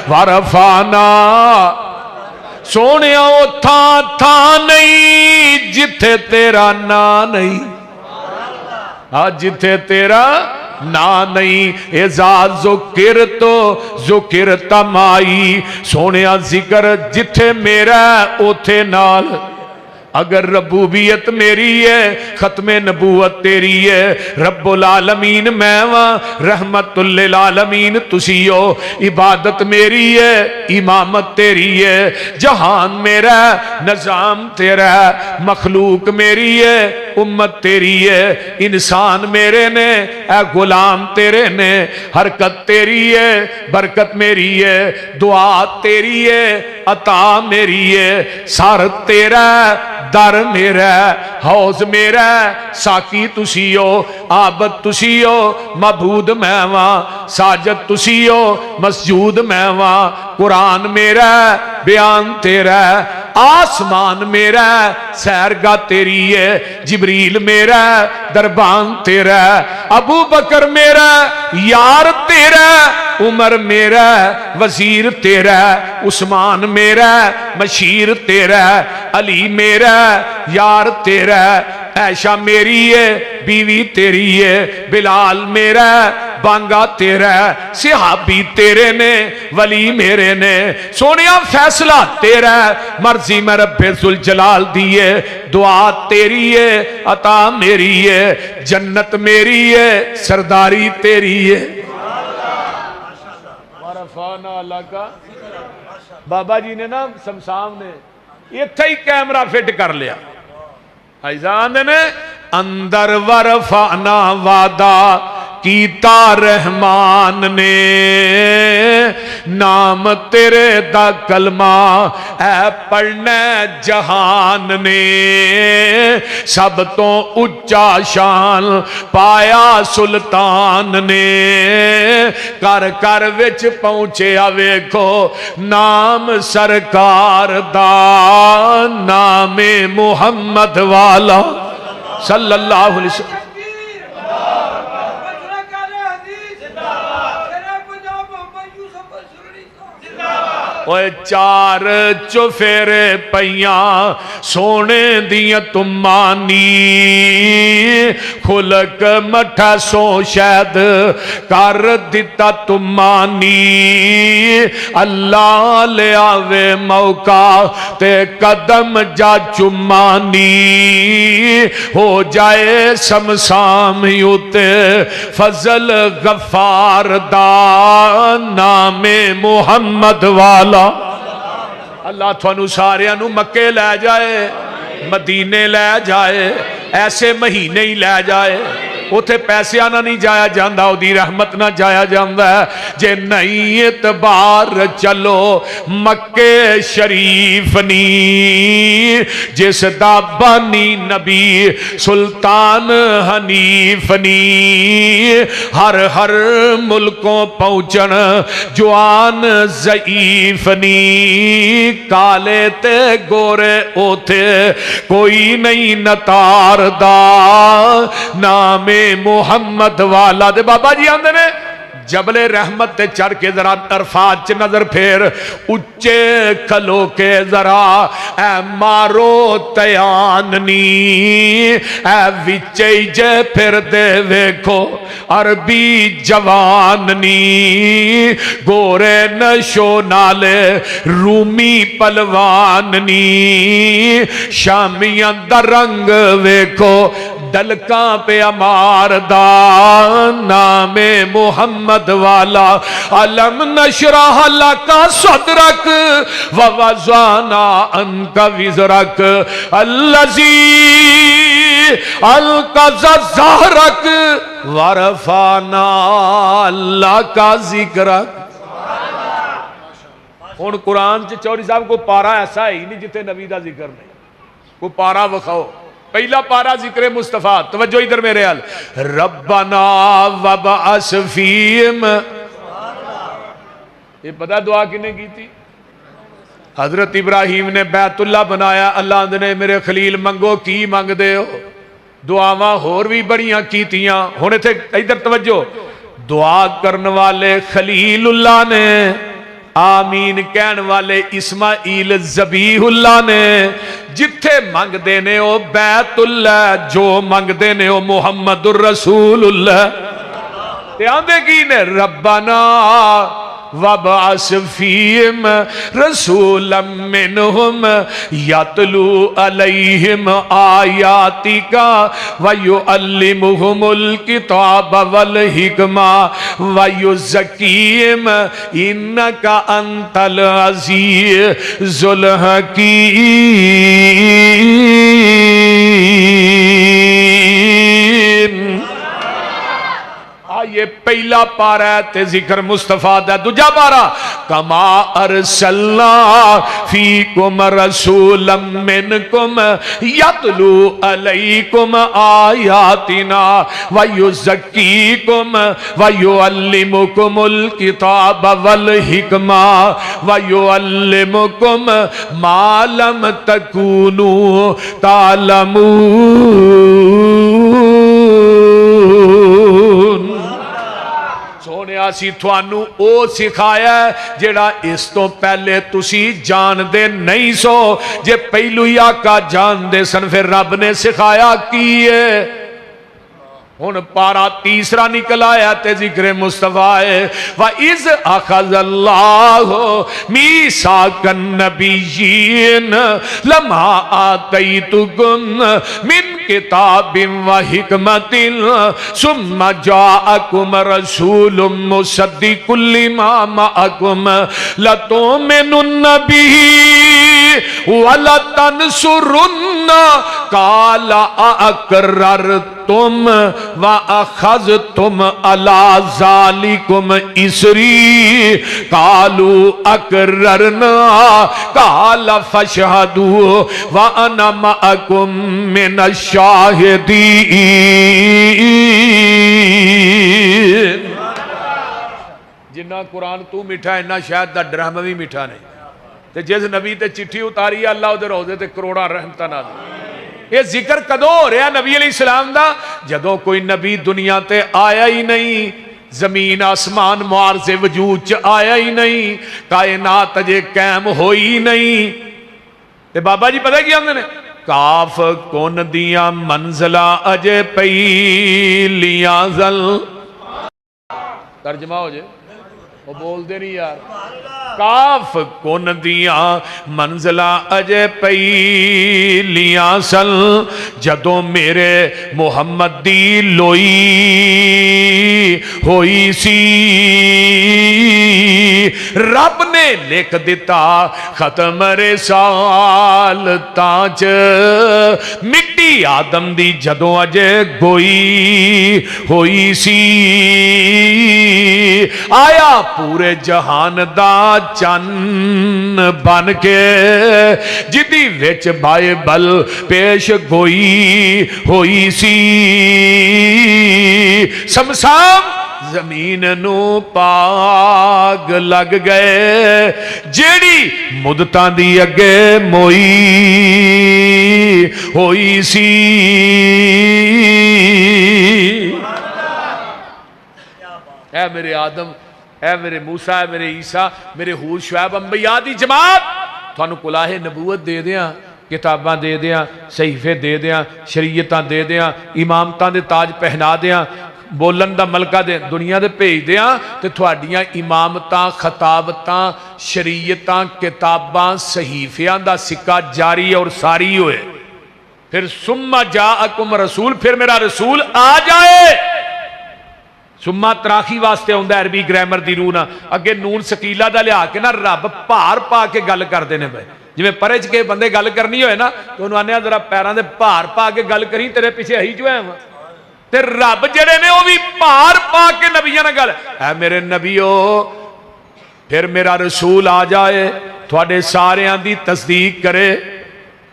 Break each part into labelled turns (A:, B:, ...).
A: वरफाना सोने था नहीं जिथे तेरा ना नहीं, जिथे तेरा ना नहीं। एजाज जुकिर तो जुकिर तमाई सोने जिक्र जिथे मेरा उथे नाल। अगर रबूबियत मेरी है खत्मे नबूवत तेरी है। रब्बुल आलमीन मैं वां रहमतुल लिल आलमीन तुसी हो। इबादत मेरी है इमामत तेरी है। जहान मेरा निजाम तेरा मखलूक मेरी है उम्मत तेरी है। इंसान मेरे ने ए गुलाम तेरे ने। हरकत तेरी है बरकत मेरी है। दुआ तेरी है अता मेरी है। सर तेरा दर मेरा हौज मेरा साकी तुसी हो। आबद तुसी हो मबूद मैं वां साजद तुसी हो मसजूद मैं वां। कुरान मेरा बयान तेरा आसमान मेरा सैरगा तेरी है। जिबरील मेरा दरबान तेरा। अबू बकर मेरा यार तेरा। उमर मेरा वजीर तेरा। उस्मान मेरा मशीर तेरा। अली मेरा यार तेरा। ऐशा मेरी है बीवी तेरी है। बिलाल मेरा बांगा तेरा। सिहाबी तेरे ने वली मेरे ने। सोनिया फैसला तेरा मर्जी में रब्बे जुल जलाल दी है। दुआ तेरी है अता मेरी है। जन्नत मेरी है सरदारी तेरी है। बाबा जी ने ना शमशाम ने इत्थे ही कैमरा फिट कर लिया। आजान ने अंदर वरफाना वादा कीता रहमान ने। नाम तेरे दा कलमा है पढ़ना जहान ने। सब तो उच्चा शान पाया सुल्तान ने। कर कर विच पहुंचे वेखो नाम सरकार दा। नामे मुहम्मद वाला सल्लल्लाहु अलैहि वसल्लम। ओए चार चुफेरे पईया सोने दिया तुमानी। खुलक मठा सो शायद कर दिता तुमानी। अल्लाह ले आवे मौका ते कदम जा चुमानी। हो जाए शमशाम उते फजल गफार दा। नामे मुहम्मद वाला। अल्लाह थानू सारियां नू मक्के लै जाए मदीने लै जाए ऐसे महीने ही लै जाए। उथे पैसिया ना नहीं जाया जाता उदी रहमत ना जाया जाता है। जे नहीं एतबार चलो मक्के शरीफ नी। जिस दा बानी नबी सुल्तान हनीफ नी। हर हर मुल्कों पहुंचन जवान ज़ईफ नी। काले ते गोरे ओथे कोई नहीं नतारदा। नामे मुहम्मद वाला दे बाबा जी आंदे ने जबले रहमत ते चढ़ के जरा अरफात च नजर फेर उच्चे खलो के जरा ए मारो तयाननी। ए विचे जे फिर दे वेखो अरबी जवाननी। गोरे नशो नाले रूमी पलवाननी। शामियां दा रंग वेखो डलका पे अमारदा। नामे मुहम्मद वाला अलम नशरह लका सदरक व वज़अना अन्का विज़रक अल्लज़ी अलक़ज़ा ज़हरक वरफ़अना लका ज़िक्रक। हुण कुरान च चौधरी साहब को पारा ऐसा ही नहीं जिथे नबी दा जिक्र नहीं। को पारा विखाओ। पहला पारा जिक्र मुस्तफा। तवज्जो इधर मेरे हाल। रब्बना वबअस फीहिम। ये पता दुआ किने की थी? हजरत इब्राहिम ने बैतुल्ला बनाया। अल्लाह ने मेरे खलील मंगो की मंगदे हो। दुआवां होर भी बड़ियां कीतियां। हुण इत्थे इधर तवज्जो। दुआ करने वाले खलीलुल्लाह ने आमीन कहने वाले इस्माइल ज़बीहुल्लाह ने जिथे मंगते ने ओ बैतुल्लाह, जो मंगते ने ओ मुहम्मदुर रसूलुल्लाह। ते आंदे की ने रब्बना वबअस फीहिम रसूलम मिनहुम यतलू अलैहिम आयातिका व युअल्लिमुहुमुल किताब वल हिकमा व युज़क्कीहिम इन्नका अंतल अज़ीज़ुल हकीम। ये पहला पारा है ते जिक्र मुस्तफा दा। दूजा पारा कमा अरसलना फीकुम रसूलम मिनकुम यतलू अलैकुम आयातिना व युज़क्कीकुम व युअल्लिमुकुमुल किताब वल हिकमा व युअल्लिमुकुम मा लम तकूनू तालमून। सोने असी थानू ओ सिखाया जेड़ा इस तो पहले तुसी जानदे नहीं सो। जे पहलू ही आका जानदे सन फिर रब ने सिखाया की है। हुन पारा तीसरा निकल आया ते जिक्र मुस्तफा है व इज़ अख़ज़ल्लाहु मीसाकन नबिय्यीन लमा आतैतुकुम मिन किताबिन व हिकमतिन सुम्मा जाअकुम रसूलुम मुसद्दिकुल लिमा मअकुम लतुमिनुन्न बिही व लतंसुरुन्न काला अक़ररतुम व अख़ज़तुम अला ज़ालिकुम इसरी कालू अक़ररना काला फ़शहदू व अना मअकुम मिनश शाहिदीन। जिन्ना कुरान तू मिठा इन्ना शायद दा ड्रामा भी मिठा नहीं। ते जिस नबी ते चिट्ठी उतारी अल्लाह उहदे रोज़े ते करोड़ा रहमतां नाज़िल। ये जिक्र कदों हो रहा नबी अलैहिस्सलाम दा? जदों कोई नबी दुनिया ते आया ही नहीं, जमीन आसमान मुआरज़े वजूद च आया ही नहीं, कायनात अजे कायम होई ही नहीं। ते बाबा जी पता की आंदे ने काफ कुन दियां मंजिला अजे पईलियां ज़ल। तर्जमा हो जाए, वो बोलते नहीं यार। काफ कुन दियां मंजिला अजे पईलियां सन जदों मेरे मुहम्मद दी लोई होई सी। रब ने लिख दिता खत्म रिसालतां च मिट्टी आदम दी जदों अजे गोई होई सी। आया पूरे जहान दा चन्न बन के जिदी विच बाइबल पेश गोई होई सी। समसाम जमीन नू पाग लग गए जेड़ी मुदतां दी अगे मोई होई सी। ऐ मेरे आदम, ऐ मेरे मूसा, ऐ मेरे ईसा, मेरे हूद शुएब अंबिया दी जमात, थानू कुलाहे नबूवत दे दियां, किताबां दे दियां, सहीफे दे दियां, शरीयतां दे दियां, इमामतां दे ताज पहना दियां, बोलन दा मलका दे दुनिया दे भेज दियां ते तुहाडियां इमामतां, खताबतां, शरीयतां, किताबां, सहीफियां दा सिक्का जारी और सारी होए। फिर सुम्मा जाअकुम रसूल, फिर मेरा रसूल आ जाए। सुम्मा तराखी वास्ते आउंदा अरबी ग्रामर दी रूह ना। अगे नून सकीला दा लिया के ना रब भार पा के गल करते हैं। जिवें परे च के बंदे गल करनी होए ना तो उन्होंने आने जरा पैरों के भार पा के गल करी, तेरे पीछे अही जो है ते रब जेड़े ने वो भी भार पा के नबियां नाल गल है। मेरे नबियो फिर मेरा रसूल आ जाए, थोड़े सारियां दी तस्दीक करे।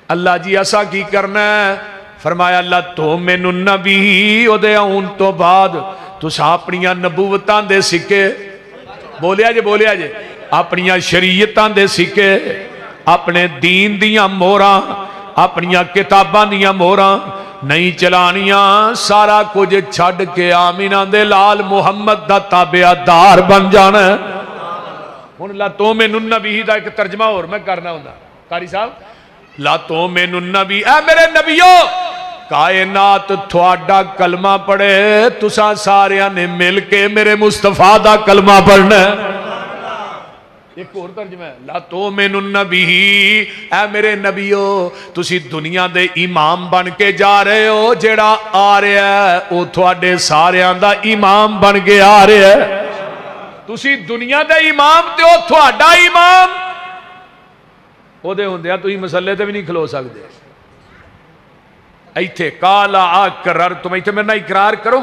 A: अल्लाह जी असा की करना है? फरमाया अल्लाह तो मैनू नबी ओदे आउण तो बाद तुसां अपनियां नबूवतां दे सिक्के, बोलिया जे अपनियां शरीयतां दे सिक्के, अपने दीन दियां मोहरां, अपनियां किताबां दियां मोहरां नहीं चलानियां। सारा कुछ छड़ के आमीना दे लाल मुहम्मद दा ताबेदार बन जाना। हुण ला तो मैनू नबी का एक तर्जमा होर मैं करना हुंदा कारी साहब, ला तो मैनू नबी, ऐ मेरे नबीओ कायनात थोड़ा कलमा पढ़े, तुसा सारिया ने मिल के मेरे मुस्तफा दा कलमा पढ़ना। एक और तर्जमा है, ला तो मैनू नबी, ऐ मेरे नबीओ तुसी दुनिया दे इमाम बन के जा रहे हो, जेड़ा आ रहा है वो थोड़े सारिया दा इमाम बन के आ रहा है। तुसी दुनिया दे इमाम ते ओ थोड़ा इमाम, ओदे हुंदिया तुसी मसले ते भी नहीं खलो सकते। इत्थे काला आकरर तुम इत्थे मेरे नाल इकरार करो।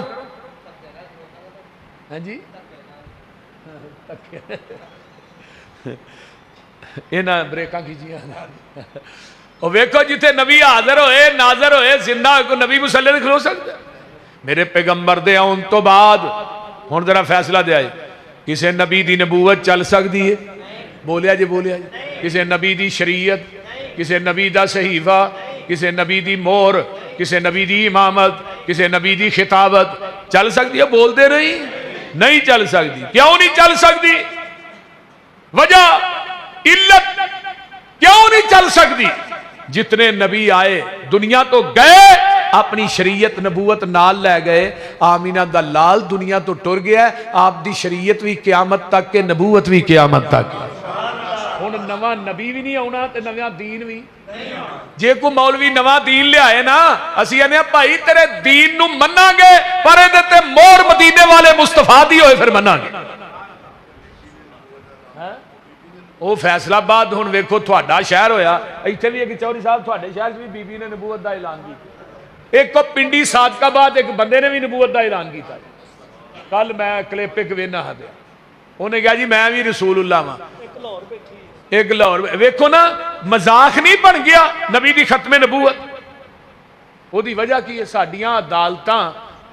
A: हाँ जी इन्हां ब्रेकां खिंचियां और वेखो जिथे नबी हाजिर होए नाजर होए जिंदा कोई नबी मुसल्ले नहीं खलो सकता। मेरे पैगंबर दे आउण तो बाद हुण जरा फैसला दिया, किसी नबी की नबूवत चल सकती है? बोलिया जी बोलिया जी। किसी नबी की शरीयत, किसी नबी का सहीफा, किसी नबी की मोहर, किसी नबी की इमामत, किसी नबी की खिताबत चल सकती है? बोलते नहीं, नहीं चल सकती। क्यों नहीं चल सकती? वजह इल्लत क्यों नहीं चल सकती? जितने नबी आए दुनिया तो गए, अपनी शरीयत नबूवत नाल लै गए। आमीना दा लाल दुनिया तो टुर गया, आप दी शरीयत भी क्यामत तक के, नबूवत भी क्यामत तक। हुण नवा नबी भी नहीं आउणा ते नवा दीन भी। जे कोई मौलवी नवा दीन लियाए ना, असीं आने भाई तेरे दीन नूं मन्नांगे, पर इहदे ते मोहर मदीने वाले मुस्तफा दी होए फिर मन्नांगे। वो फैसलाबाद हुण वेखो तुहाडा शहर होया, इत्थे भी एक चौधरी साहब तुहाडे शहर भी बीबी ने नबूवत का ऐलान किया। एक पिंडी सादकाबाद एक बंदे ने भी नबूवत का ऐलान किया। कल मैं क्लिप एक वेना हा, उन्हें कहा जी मैं भी रसूलुल्लाह वां। एक लाहौर वेखो ना, मजाक नहीं बन गया नबी की खत्मे नबूवत। उसकी वजह की है, साडियां अदालतां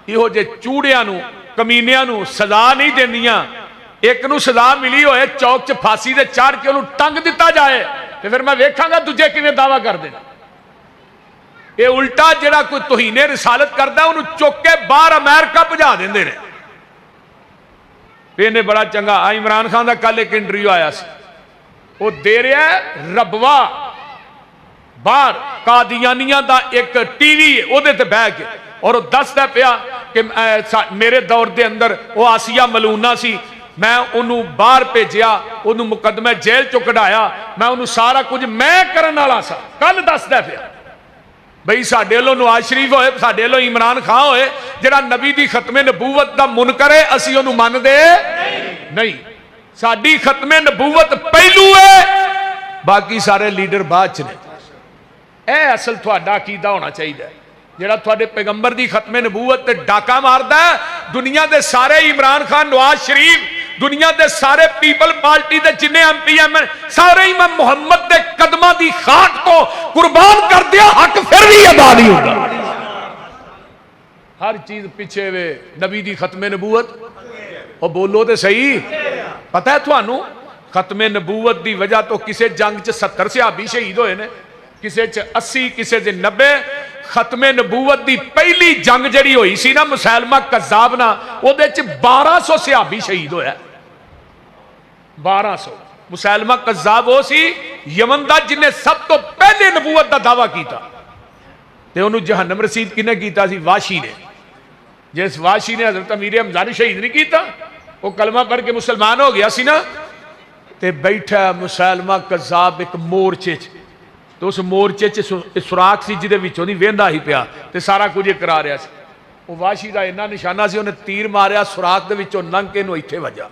A: इहो जे चूड़ियां नूं कमीनियां नूं सजा नहीं देंदियां। एक नूं सजा मिली होए चौक च फांसी दे चढ़ के उन्होंने टंग दिता जाए, तो फिर मैं वेखांगा दूजे किवें दावा करदे। ये उल्टा जिहड़ा कोई तोहीने रिसालत करदा उन्होंने चुक के बाहर अमेरिका भजा देंदे ने। इन्हें बड़ा चंगा इमरान खान का कल एक इंटरव्यू आया सी, वो दे रहा है रबवा बाहर कादियानिया का एक टीवी उहदे ते बह के, और वो दसदा पिया कि मेरे दौर के अंदर वो आसिया मलूना सी, मैं उन्होंने बाहर भेजिया, उन्होंने मुकदमे जेल चो कढ़ाया, मैं उन्होंने सारा कुछ मैं करने वाला सा। कल दसदा पिया बई साडे वल्लों नवाज शरीफ होए, साडे वल्लों इमरान खान होए, जिहड़ा नबी दी खत्मे नबूवत दा मुनकर है, असीं उहनूं मनदे नहीं। साडी खत्मे नबूवत पहलू है, बाकी सारे लीडर बाद च ने। यह असल तुहाडा अकीदा होना चाहिए। जिहड़ा तुहाडे पैगंबर दी खत्मे नबूवत ते डाका मारदा है, दुनिया दे सारे इमरान खान नवाज शरीफ, दुनिया दे सारे पीपल पार्टी दे जिन्ने MP एम सारे इमाम मुहम्मद दे कदमां दी खाक को कुर्बान कर दिया, हक फिर भी अदा नहीं होगा। हर चीज पिछे वे नबी दी खत्मे नबूवत। और बोलो तो सही, पता है थानू खत्मे नबूवत की वजह तो किसी जंग च 70 सहाबी शहीद होए ने, किसी च 80, किसी च 90। खत्मे नबूवत की पहली जंग जी हुई सी ना मुसैलमा कज़्ज़ाब ना, उहदे च 1200 सहाबी शहीद होया। 1200। मुसैलमा कज़्ज़ाब वो सी यमन का जिन्हें सब तो पहले नबूवत का दावा किया, ते उन्होंने जहन्नम रसीद किने कीता सी? वाशी ने। जिस वाशी ने हजरत अमीर हमजा नूं शहीद नहीं किया, वो कलमा पढ़ के मुसलमान हो गया सी ना, ते बैठा मुसैलमा कज़्ज़ाब एक मोर्चे च, तो उस मोर्चे च सुराख सी जिहदे विचों दी वेंदा ही पिया, ते सारा कुछ करा रहा सी। वो वाशी का इन्ना निशाना सी, उन्हें तीर मारिया सुराख दे विचों लंघ के इत्थे वजा।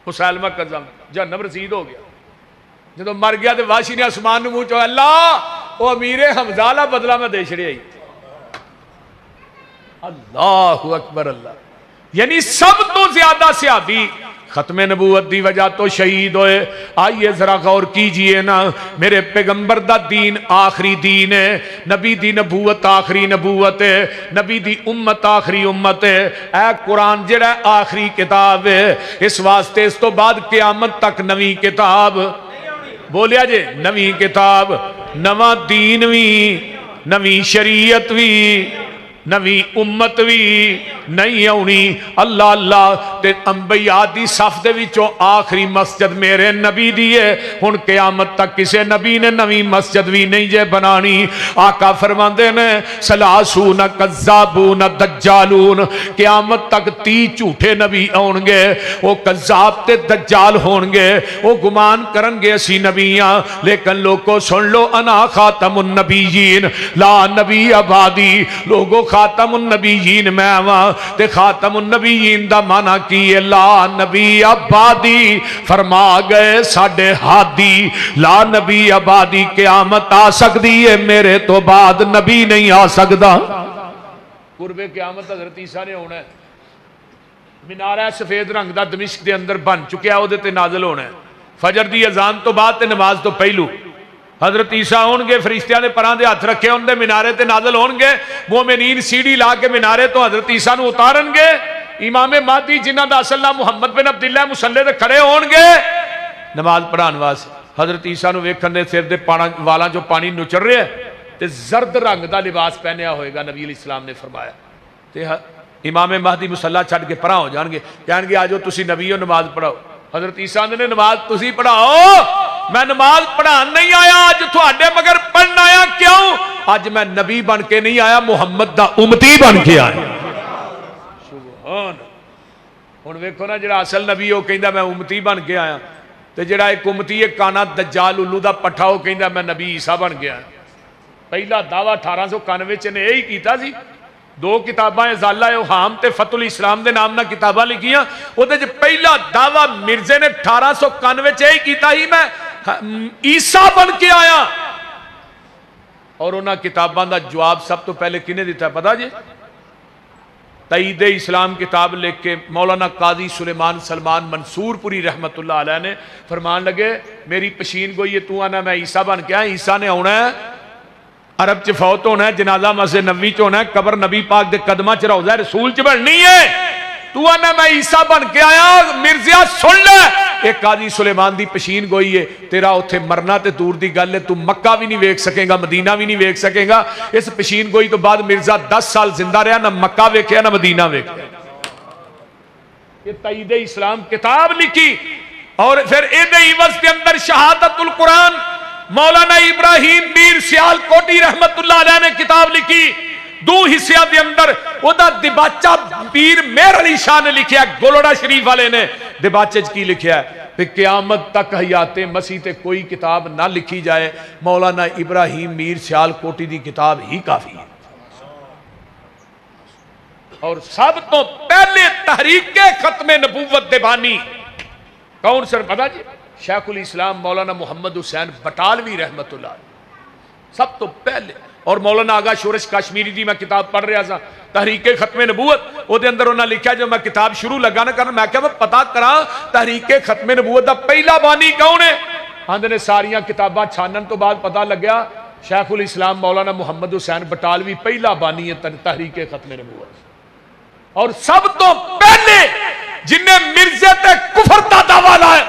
A: मुसैलमा कज़्ज़ाब जहन्नम रसीद हो गया। जदों मर गया तो वाशी ने आसमान नूं मूंह चो अल्लाह वो अमीरे हमजा दा बदला मैं दे छड़िया। अल्लाहु अकबर अल्लाह। यानी सब तो ज्यादा सहाबी खत्मे नबूवत की वजह तो शहीद होए। आइए जरा गौर कीजिए ना, मेरे पैगंबर दा दीन आखिरी दीन है, नबी दी नबूवत आखिरी नबूवत है, नबी दी उम्मत आखिरी उम्मत है। ऐ कुरान जिहड़ा आखिरी किताब है, इस वास्ते इस तो बाद क़यामत तक नवी किताब, बोलिया जे नवी किताब, नवा दीन भी, नवी शरीयत भी, नवी उम्मत भी नहीं आनी। अल्लाह अल्लाह ते अंबिया दी सफ दे विचों आखिरी मस्जिद मेरे नबी दी है। हुण क़यामत तक किसी नबी ने नवी मस्जिद भी नहीं जे बनानी। आका फरमांदे ने सलासून कज़्ज़ाबून दज्जालून, क़यामत तक 30 झूठे नबी आउणगे, वो कज़्ज़ाब ते दज्जाल होणगे, वो गुमान करनगे असी नबी हां। लेकिन लोगों सुन लो, अना खातमुन नबीयीन ला नबी आबादी, लोगो खातमुन नबीयीन मैं वां ते खातमुन नबीयीन दा माना की है ला नबी आबादी। फरमा गए साडे हादी ला नबी आबादी, क़यामत आ सकती है मेरे तो बाद नबी नहीं आ सकता। कुर्बे क़यामत हज़रत ईसा ने होना है। मीनारा सफेद रंग का दमिश्क के अंदर बन चुकिया, वो नाजल होना है फजर की अजान तो बाद ते नमाज तो पहलू। हजरत ईसा आउणगे, फरिश्तियां ने परां दे हथ रखे होंगे, मीनारे ते नाजल होणगे। मोमिनीन सीढ़ी ला के मीनारे तो हजरत ईसा नूं उतारनगे। इमामे महदी जिन्हां दा असल नाम मुहम्मद बिन अब्दुल्लाह मुसल्ले ते खड़े होणगे नमाज पढ़ाउण वास्ते। हजरत ईसा नूं वेखण दे सिर दे वालां चों पानी नुचड़ रहा है ते जर्द रंग का लिबास पहनिया होएगा। नबी अलैहिस्सलाम ने फरमाया ते इमामे महदी मुसल्ला छड्ड के परां हो जाणगे, कहणगे आ जाओ तुसीं नबी हो, नमाज पढ़ाओ। हजरत ईसा ने नमाज तुसीं पढ़ाओ, मैं नमाज पढ़ान नहीं आया, अज तुहाडे मगर पढ़न आया। क्यों? अज मैं नबी बन के नहीं आया, मुहम्मद दा उम्मती बन के आया। सुभान। हुण वेखो ना, जिहड़ा असल नबी वो कहंदा मैं उम्मती बन के आया, ते जिहड़ा एक उम्मती है काना दज्जाल उल्लू दा पट्ठा वो कहंदा मैं नबी ईसा बन गया। पहला दावा 1891 च ने यही कीता सी। 2 किताबां ज़ाला हाम ते फतुल इस्लाम के नाम ना किताबां लिखियां। उहदे च पहला दावा मिर्जे ने 1891 च यही कीता ही मैं ईसा बन के आया। और उन्हां किताबां दा जवाब सब तो पहले किने दिता पता जी? तईद इस्लाम किताब लिख के मौलाना काजी सुलेमान सलमान मंसूरपुरी रहमतुल्लाह अलैह ने फरमान लगे, मेरी पशीन गोई है, तू आना मैं ईसा बन के आया। ईसा ने आना है, अरब च फौत होना है, जनाजा मस्जिद नबी च होना है, कबर नबी पाक दे कदमां च रौज़ा रसूल च बननी है। तू आना मैं ईसा बन के आया। मिर्जिया सुन ले, एक काजी सुलेमान दी पशीन गोई है, तेरा उत्थे मरना ते दूर दी गल है, तू मक्का भी नहीं वेख सकेगा, मदीना भी नहीं वेख सकेगा। इस पशीन गोई तो बाद मिर्जा 10 साल जिंदा रहा, ना मक्का वेख्या ना मदीना वेख्या। ये तईद इस्लाम किताब लिखी और फिर इहदे इवज के अंदर शहादतुल कुरान मौलाना इब्राहिम मीर सियालकोटी रहमतुल्लाह अलैह ने किताब लिखी। 2 हिस्सियां के अंदर ओदा दिबाचा पीर मेहर अली शाह ने लिखा, गोलोड़ा शरीफ वाले ने दिबाचे की लिखा कि क़यामत तक हयाते मसीह ते कोई किताब ना लिखी जाए, मौलाना इब्राहिम मीर सियालकोटी की किताब ही काफी है। और सब तो पहले तहरीके खत्मे नबूवत दे बानी कौन सर पता जी? शेखुल इस्लाम मौलाना मुहम्मद हुसैन बटालवी रहमतुल्लाह सब तो पहले। और मौलाना आगा शोरश कश्मीरी की मैं किताब पढ़ रहा था, तहरीके खत्मे नबूवत, वो अंदर उन्हें लिखा, जो मैं किताब शुरू लगा ना करना, मैं क्या मैं पता करा तहरीके खत्मे नबूवत का पहला बानी कौन है? आंदे ने सारियां किताबां छानन तो बाद पता लग्या शेखुल इस्लाम मौलाना मुहम्मद हुसैन बटालवी पहला बानी है तहरीके खत्मे नबूवत। और सब तो पहले जिन्हें मिर्जे ते कुफर का दावा लाया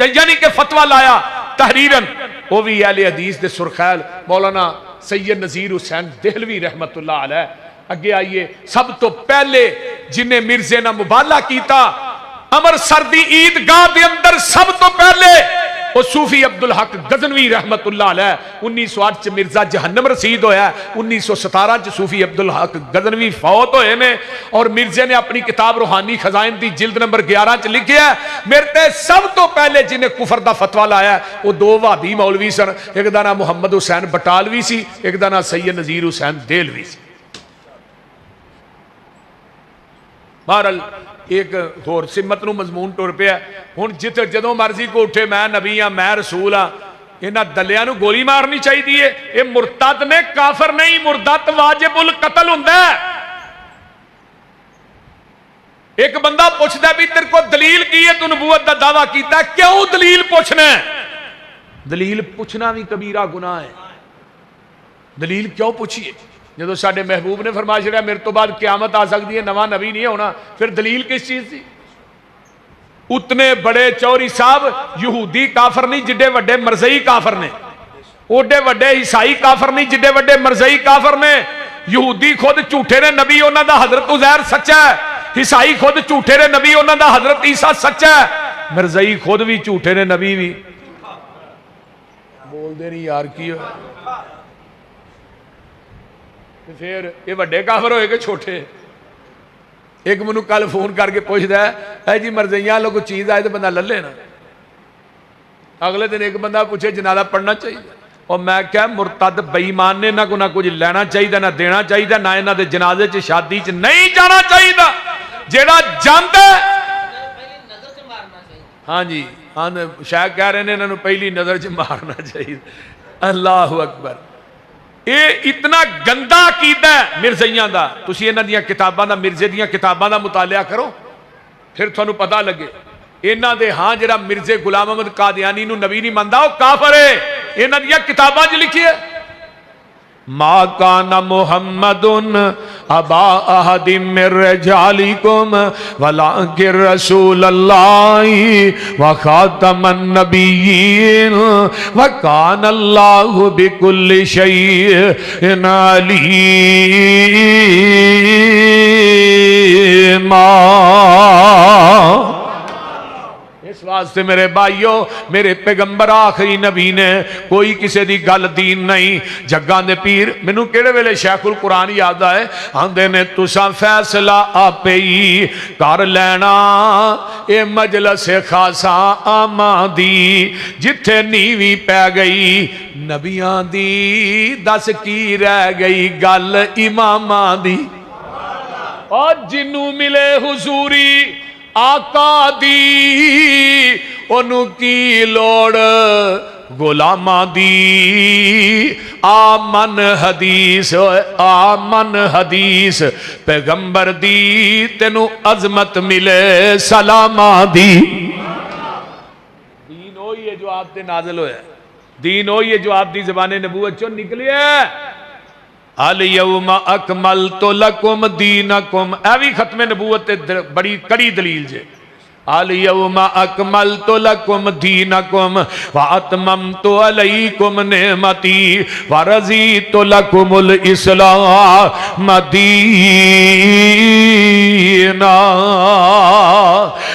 A: यानी कि फतवा लाया तहरीरन, वो भी अहले हदीस दे सुरखैल मौलाना सैयद नजीर हुसैन देहलवी रहमतुल्लाह अलैह। अगे आइए, सब तो पहले जिन्हें मिर्जे ना मुबाला किया अमृतसर दी ईदगाह दे अंदर सब तो पहले वो सूफी अब्दुल हक गजनवी रहमतुल्लाह अलैह। 1908 च मिर्जा जहन्नम रसीद होया, 1917 च सूफी अब्दुल हक गजनवी फौत होए ने। और मिर्जे ने अपनी किताब रूहानी खजाइन दी जिल्द नंबर 11 च लिखिया, मेरे ते सब तो पहले जिन्हें कुफर दा फतवा लाया वो 2 वहाबी मौलवी सन, एक दा नाम मुहम्मद हुसैन बटालवी सी, एक दा नाम सैयद नजीर हुसैन देहलवी सी। बहरहाल एक होर सिमत नूं मजमून टुर पिया। हुण जिथे जदों मर्जी को उठे मैं नबी हाँ, मैं रसूल हाँ, इन्हां दलियां नूं गोली मारनी चाहिए। ये मुरतद ने, काफर नहीं। मुरतद वाजिबुल कतल हुंदा है। एक बंदा पुछदा भी तेरे को दलील की है, तू नबूवत दा दावा कीता, क्यों दलील पूछना है? दलील पूछना भी कबीरा गुनाह है। दलील क्यों पूछिए? जो साडे महबूब ने फरमा छड़िया मेरे तो बाद क्यामत आ सकती है, नवा नबी नहीं होना, फिर दलील किस चीज की? उतने बड़े चौधरी साहब यहूदी काफर नहीं जिड्डे वड्डे मरजई काफर ने, ओडे वड्डे ईसाई काफर नहीं जिड्डे वड्डे मरजई काफर ने। यहूदी खुद झूठे ने, नबी उन्हों का हजरत उजैर सच्चा है। ईसाई खुद झूठे ने नबी, उन्हों का हजरत ईसा सच्चा है, मिर्जाई खुद भी झूठे ने नबी भी। बोलते नहीं यार की होया, फिर ये वड्डे काफर होए कि छोटे। एक मैनू कल फोन करके पूछता है जी मरजइया लो कोई चीज़ आए तो बंदा ले लेना। अगले दिन एक बंदा पूछे जनाजा पढ़ना चाहिए, और मैं क्या मुरतद बेईमान ने ना को ना कुछ लेना चाहिए ना देना चाहिए, ना इन्हों के जनाजे च शादी च नहीं जाना चाहिए। जेड़ा जांदा हाँ जी हाँ शायद कह रहे हैं इन्होंने पहली नज़र च मारना चाहिए। अल्लाह अकबर, ये इतना गंदा अकीदा है मिर्ज़इयां दा। तुसीं इन्हां दीयां किताबां दा, मिर्जे दीयां किताबां दा मुतालिया करो, फिर तुहानूं पता लगे। इन्हां दे हाँ जिहड़ा मिर्जे गुलाम अहमद कादियानी नूं नबी नहीं मनदा, वो काफिर है। इन्हां दीयां किताबां च लिखी है मा काना मुहम्मदुन अबा अहदिम मिर रिजालिकुम वलाकिन रसूलल्लाहि व खातमन नबिय्यीन व कान अल्लाहु बिकुल्लि शैइन अलीमा। इस वास्ते मेरे भाइयों, मेरे पैगंबर आखिरी नबी ने कोई किसी की गल दीन नहीं। जग्गां दे पीर मैनू किहड़े वेले शैखुल कुरान याद आए, आंदे ने तुसां फैसला आपे ही कर लेना ए मजलस खासा आमा दी, जिथे नीवी पै गई नबियां दी, दस की रह गई गल इमामा दी। और जिन्नू मिले हुजूरी आका दी, ओनू की लोड़ गुलामा दी। आमन हदीस, आमन हदीस पैगंबर दी, तेनू अजमत मिले सलामा दी। दीन वही है जो आप ते नाज़िल होया, दीन वही है जो आप दी ज़बाने नबूवत चों निकली है। अल यौमा अकमलतु लकुम दीनकुम, ऐ भी खत्मे नबूवत ते बड़ी कड़ी दलील जे। अल यौमा अकमलतु लकुम दीनकुम व अतममतु अलैकुम नेमती व रज़ीतु लकुमुल इस्लाम दीना।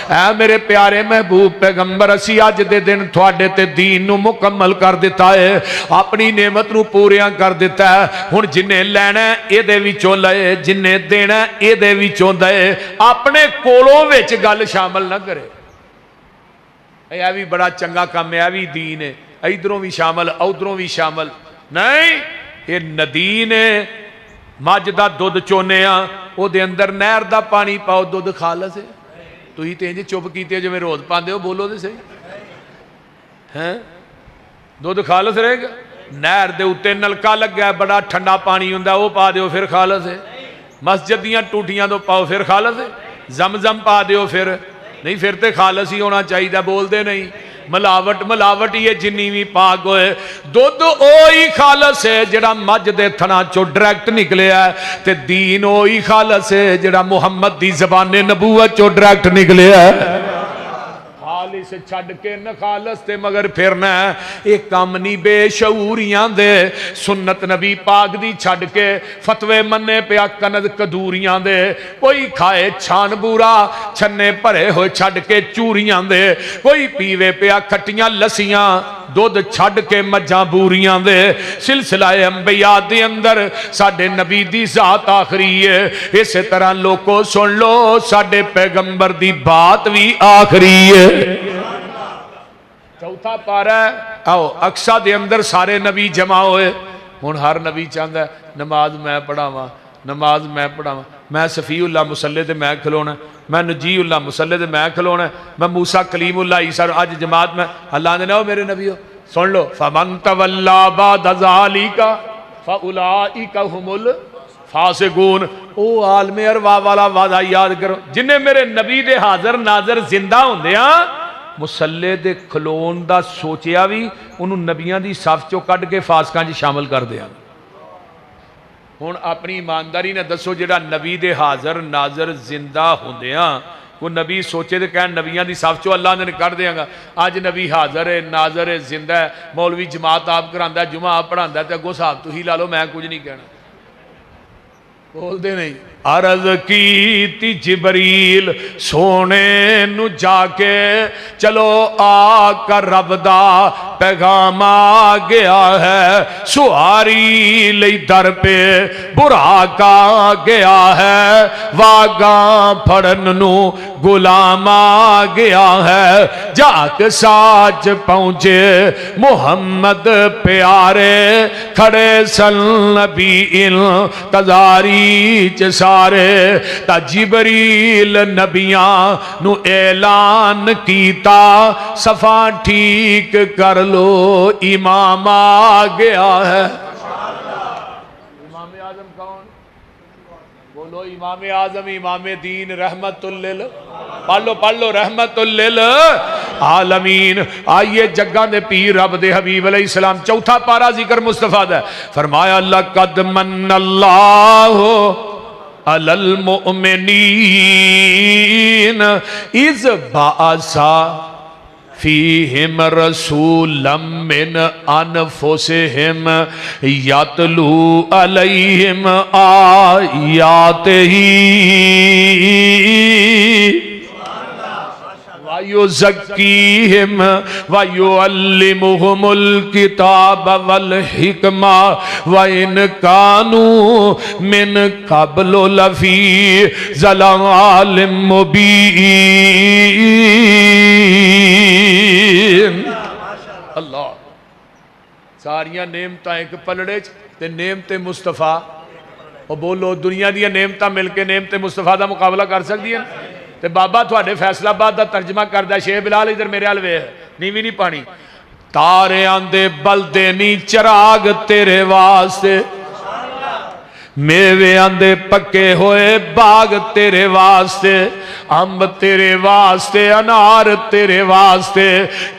A: ऐ मेरे प्यारे महबूब पैगंबर, असी अज दे दिन तुहाडे ते दीन नू मुकम्मल कर दिता है, अपनी नेमत नू पूरियां कर दिता है। हुण जिन्ने लैना इहदे विचों लए, जिन्ने देना इहदे विचों दे, अपने कोलों विच गल शामिल ना करे। यह भी बड़ा चंगा काम है, यह भी दीन है, इधरों भी शामिल उधरों भी शामिल नहीं। ये नदीन है, मझ का दुध चोने ਉਹਦੇ अंदर नहर का पानी पाओ, दुध खालस है। तुसीं ते इंज चुप कीते जिवें रोज पाते हो, बोलो तो सही हैं, दुध खालस रहेगा। नहर के उत्ते नलका लग्या, बड़ा ठंडा पानी हुंदा, वो पा दिओ फिर खालस है। मस्जिद दीयां टूटियां तो पाओ फिर खालस है। जमजम पा दिओ फिर नहीं, फिर तो खालस ही होना चाहिए। बोलते नहीं, मिलावट मिलावट ही है जिन्नी भी पाक होए। दुध ओही खालस है जिहड़ा मझ दे थना चो डायरैक्ट निकलिया है, ते दीन ओही खालस है जिहड़ा मुहम्मद दी ज़बाने नबूवत चो डायरैक्ट निकलिया है। खालिस छड़ के नखालस ते मगर फिरना ये काम नहीं बेशऊरियां दे। सुन्नत नबी पाक दी छड़ के फतवे मन्ने पिया कनद कदूरियां दे। कोई खाए छान बूरा छन्ने भरे होए छड़ के चूरियां दे। कोई पीवे पिया खट्टियां लस्सियां दुध छड़ के मज्जां बूरियां दे। सिलसिलाए अंबिया दे अंदर साडे नबी दी जात आखरी है। इस तरह लोको सुन लो, साडे पैगंबर दी बात भी आखरी है। चौथा पारा आओ अक्सा दे अंदर सारे नबी जमा होए। हुण हर नबी चाहता है नमाज मैं पढ़ावा, नमाज मैं पढ़ावा। मैं सफ़ीउल्लाह मुसल्ले ते मैं खलोना, मैं नजीउल्लाह मुसल्ले ते मैं खलोना, मैं मूसा कलीमुल्लाह ईसा अज जमात में। अल्लाह ने ना मेरे नबी हो सुन लो, फमन तवल्ला बाद ज़ालिका फउलाइका हुमुल फासिकून। ओ आलमे अरवा वाला वादा याद करो, जिन्हें मेरे नबी दे हाज़र नाज़र जिंदा होंदियां मुसल्ले दे खलोन दा सोचिया भी उन्होंने नबियां दी सफ चो कढ़ के फासकां च शामिल कर दिया। हुण अपनी ईमानदारी ने दसो, जिहड़ा नबी दे हाज़र नाज़र जिंदा होंदियां कोई नबी सोचे तो कह नबियां दी सफ चो अल्लाह ने कढ़ देंगा। अज नबी हाज़र है, नाज़र है, जिंदा है, मौलवी जमात आप करांदा, जुमा आप पढ़ांदा, तो अगों साहब तुसीं ला लो, मैं कुछ नहीं कहना। बोलते नहीं। अर्ज की जिबरील सोने नू जाके चलो आकर रब दा पैगाम आ गया है। सुहारी लई दर पे बुराका गया है। वागा फड़न नू गुलाम आ गया है। जाक साच पहुंचे मुहम्मद प्यारे खड़े सन नबी इन तजारी च सारे। ता जिबरील नबियां नु ऐलान कीता सफा ठीक कर लो इमाम आ गया है। इमाम आजम कौन? बोलो इमाम आजम इमाम दीन रहमतुल लिल। पढ़ लो रहमतुल लिल आलमीन। आइए जग्गा दे पीर रब दे हबीब अलैहिस्सलाम चौथा पारा जिक्र मुस्तफा दा फरमाया लक़द मन्नल्लाहु अलल मुमिनीन इज़ बाअसा फीहिम रसूलम मिन अनफुसिहिम यतलू अलैहिम आयातिही वयुज़क्कीहिम वयुअल्लिमुहुमुल किताब वल हिकमा व इन कानू मिन क़ब्लु लफ़ी ज़लालिम मुबीन। अल्लाह सारियां नेमतां एक पलड़े ते नेमते मुस्तफा। और बोलो दुनिया दी नेमतां मिलके नेमते मुस्तफा का मुकाबला कर सकती हैं? ते बाबा थोड़े फैसलाबाद का तर्जमा करदा शेख बिलाल इधर मेरे हाल वेख नीवी नहीं पानी। तारे आंदे बलदे नी चिराग तेरे वास्ते मेवे आंदे पक्के होए बाग तेरे वास्ते अंब तेरे वास्ते अनार तेरे वास्ते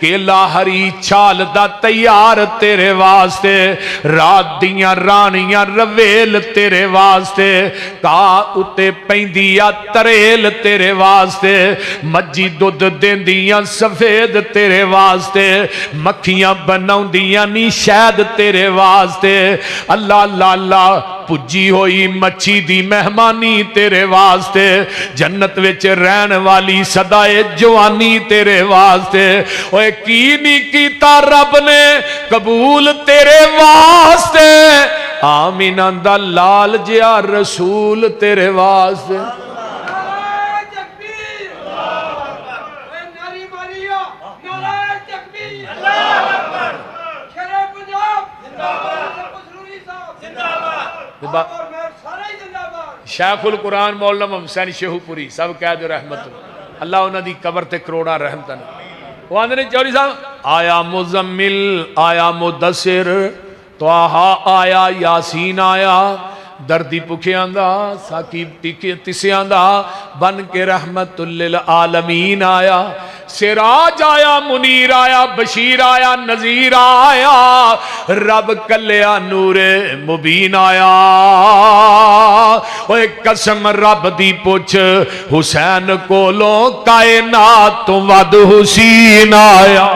A: केला हरी छाल दा तैयार तेरे वास्ते रात दियां रानियां रवेल तेरे वास्ते का उत्ते पैंदिया तरेल तेरे वास्ते मज्जी दुध देंदियां सफेद तेरे वास्ते मक्खियां बनाउंदियां नी शहद तेरे वास्ते अल्लाह लाला पुजी होई मच्छी दी मेहमानी तेरे वास्ते जन्नत विच रहन वाली सदाए जवानी तेरे वास्ते। ओए की नहीं कीता रब ने कबूल तेरे वास्ते आमीना दा लाल जिया रसूल तेरे वास्ते। शेखुल कुरान मौलवी हुसैन शेहूपुरी सब कह दो रहमत अल्लाह उन्होंने कबर ते करोड़ा रहमतन। वो आंदे ने चौधरी साहब आया मुजम्मिल आया मुदस्सिर त्वाहा आया यासीन आया दर्दी भुखियां दा साकिब टिके तिसियां दा बन के रहमतुल लिल आलमीन आया। सिराज आया मुनीर आया बशीर आया नजीर आया रब कल्या नूरे मुबीन आया। ओए कसम रब दी पुछ हुसैन कोलों कायनात तो वद हुसैन आया।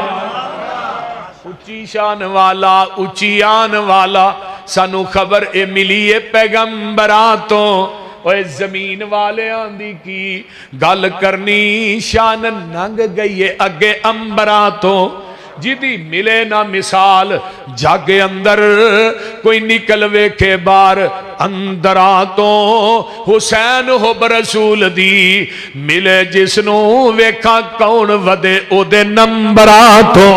A: उच्ची शान वाला उच्ची आन वाला सानू खबर ए मिली है पैगंबरां तो। ओए जमीन वाले आंदी की गल करनी शान नंग गई है अगे अंबरां तो जिदी मिले ना मिसाल जग अंदर कोई निकल वेखे बार अंदरां तो। हुसैन हो रसूल दी मिले जिसनू वेखा कौन वदे ओदे नंबरां तो।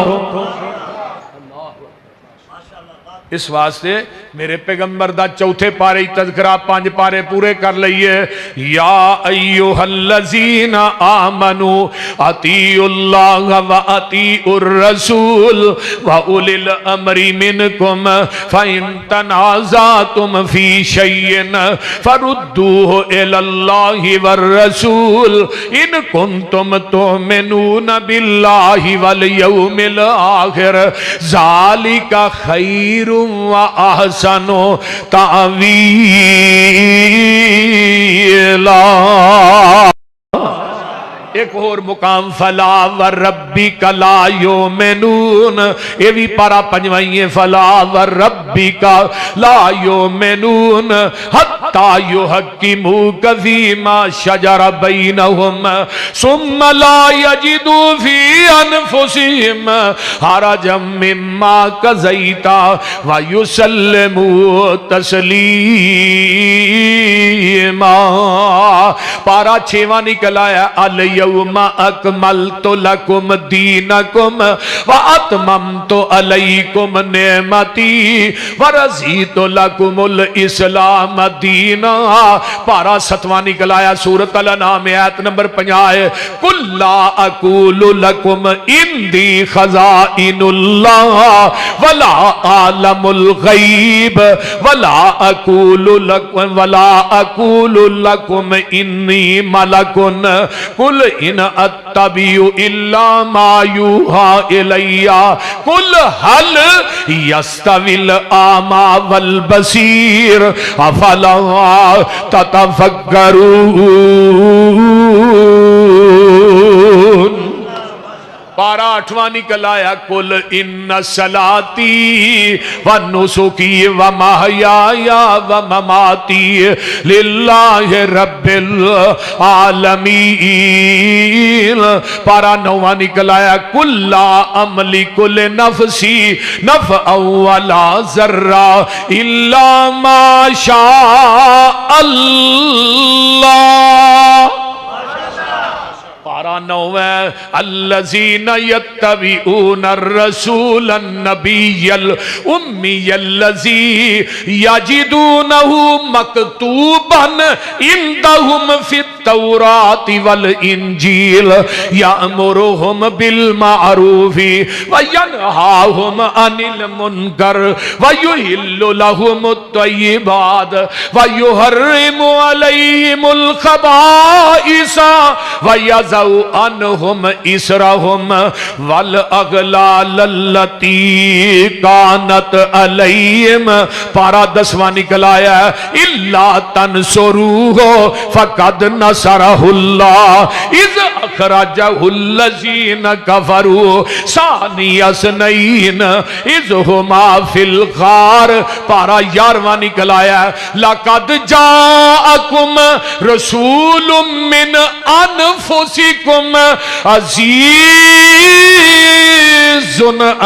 A: इस वास्ते मेरे पैगंबर दा चौथे पारे तज़किरा 5 पारे पूरे कर लईए। या अय्युहल्लज़ीना आमनू अतीउल्लाह व अतीउर रसूल व उलिल अमरी मिनकुम फ़इन तनाज़अतुम फ़ी शैइन फरुद्दूहु इलल्लाहि वर रसूल इन कुंतुम तुमिनूना बिल्लाहि वल यौमिल आखिर ज़ालिका खैरुम व अहसनु तावीला। एक होर मुकाम फला व रब्बी कला यो मेनून, ये भी पारा पंजवाई फला व रब्बी का ला यो मेनून हत्ता युहक्किमू कफीमा शजर बैनहुम सुम्मा ला यजिदू फी अनफुसिहिम हरजम मिम्मा कज़ैता व युसल्लिमू तस्लीमा। पारा 6वां निकल आया अल यौमा अकमलतु लकुम दीनकुम व अतममतु अलैकुम नेमती व रज़ीतु लकुमुल इस्लाम दीना। पारा 7वां निकल आया सूरत अल अनाम आयत नंबर 50 कुल्ला अकूलु लकुम इंदी खज़ाइनुल्लाह वला आलमुल गैब वला अकूलु लकुम इन्नी मलकुन कुल इन अत्तबियु इल्ला मा यूहा इलैया कुल हल यस्तविल आमा वल बसीर अफला ततफक्करून। पारा 8वां निकल आया कुल इन्ना सलाती व नुसुकी व महयाया व ममाती लिल्लाहि रब्बिल आलमीन। पारा 9वां निकल आया कुल्ला अमली कुल नफसी नफ़अ वला ज़र्रा इल्ला मा शा अल्लाह। पारा 9 अल्लज़ीना यत्तबिऊना रसूलन नबिय्यल उम्मियल्लज़ी यजिदूनहु मकतूबन इंदहुम फित तौराति वल इंजील यामुरुहुम बिल मारूफी व यनहाहुम अनिल मुनकर व युहिल्लु लहुमुत तय्यिबात व युहर्रिमु अलैहिमुल खबाइसा व यज़उ अनहुम इसरहुम वल अगलाल लती कानत अलैहिम। पारा 10वां निकल आया इल्ला तनसुरूहु फक़द नसरहुल्लाह इज़ अखरजहुल्लज़ीना कफ़रू सानी अस्नैन इज़ हुमा फिल गार। पारा 11वां निकल आया लक़द जाअकुम रसूलुम मिन अनफुसिकुम अज़ीज़ुन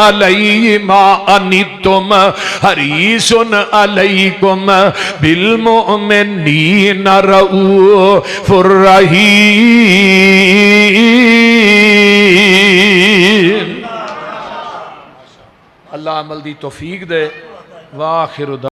A: अलैहि मा अनित्तुम हरीसुन अलैकुम बिल मुमिनीना रऊफ़ुर रहीम। अल्लाह अमल दी तौफीक दे। वाखिर